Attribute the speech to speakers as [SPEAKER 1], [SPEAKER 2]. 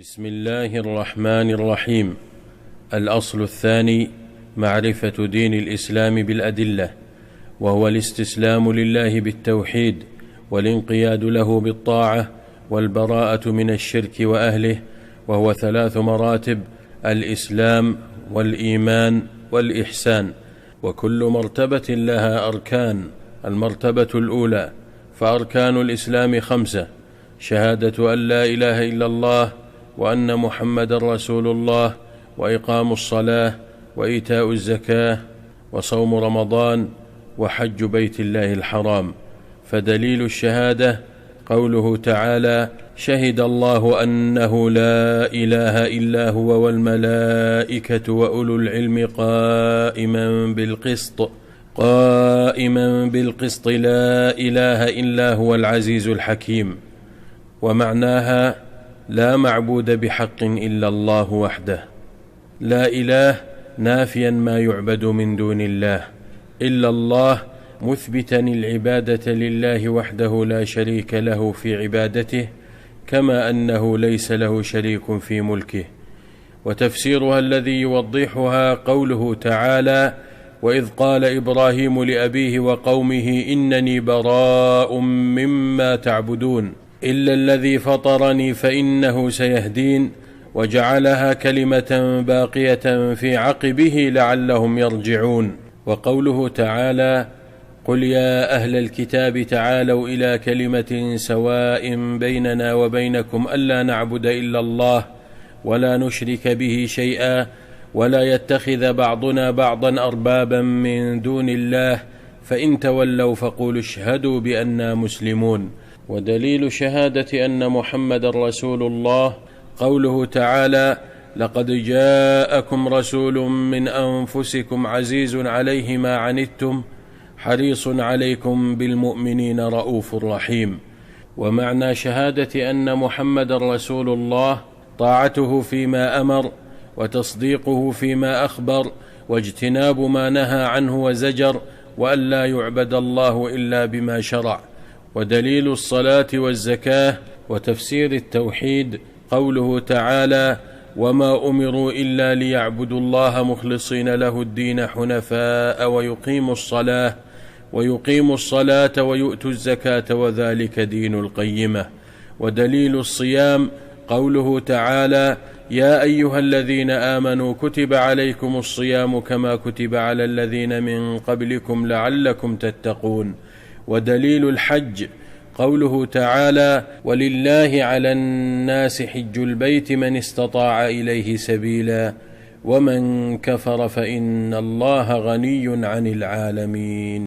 [SPEAKER 1] بسم الله الرحمن الرحيم. الأصل الثاني معرفة دين الإسلام بالأدلة، وهو الاستسلام لله بالتوحيد والانقياد له بالطاعة والبراءة من الشرك وأهله، وهو 3 مراتب: الإسلام والإيمان والإحسان، وكل مرتبة لها أركان. المرتبة الأولى: فأركان الإسلام 5: شهادة أن لا إله إلا الله وأن محمدًا رسول الله، وإقام الصلاة، وإيتاء الزكاة، وصوم رمضان، وحج بيت الله الحرام. فدليل الشهادة قوله تعالى: شهد الله أنه لا إله إلا هو والملائكة وأولو العلم قائما بالقسط لا إله إلا هو العزيز الحكيم. ومعناها: لا معبود بحق إلا الله وحده. لا إله نافيا ما يعبد من دون الله، إلا الله مثبتا العبادة لله وحده لا شريك له في عبادته، كما أنه ليس له شريك في ملكه. وتفسيرها الذي يوضحها قوله تعالى: وإذ قال إبراهيم لأبيه وقومه إنني براء مما تعبدون إلا الذي فطرني فإنه سيهدين، وجعلها كلمة باقية في عقبه لعلهم يرجعون. وقوله تعالى: قل يا أهل الكتاب تعالوا إلى كلمة سواء بيننا وبينكم ألا نعبد إلا الله ولا نشرك به شيئا ولا يتخذ بعضنا بعضا أربابا من دون الله، فإن تولوا فقولوا اشهدوا بأننا مسلمون. ودليل شهادة أن محمدًا رسول الله قوله تعالى: لقد جاءكم رسول من أنفسكم عزيز عليه ما عنتم حريص عليكم بالمؤمنين رؤوف رحيم. ومعنى شهادة أن محمدًا رسول الله طاعته فيما أمر، وتصديقه فيما أخبر، واجتناب ما نهى عنه وزجر، وأن لا يعبد الله إلا بما شرع. ودليل الصلاة والزكاة وتفسير التوحيد قوله تعالى: وما أمروا إلا ليعبدوا الله مخلصين له الدين حنفاء ويقيموا الصلاة ويؤتوا الزكاة وذلك دين القيمة. ودليل الصيام قوله تعالى: يا أيها الذين آمنوا كتب عليكم الصيام كما كتب على الذين من قبلكم لعلكم تتقون. ودليل الحج قوله تعالى: ولله على الناس حج البيت من استطاع إليه سبيلا ومن كفر فإن الله غني عن العالمين.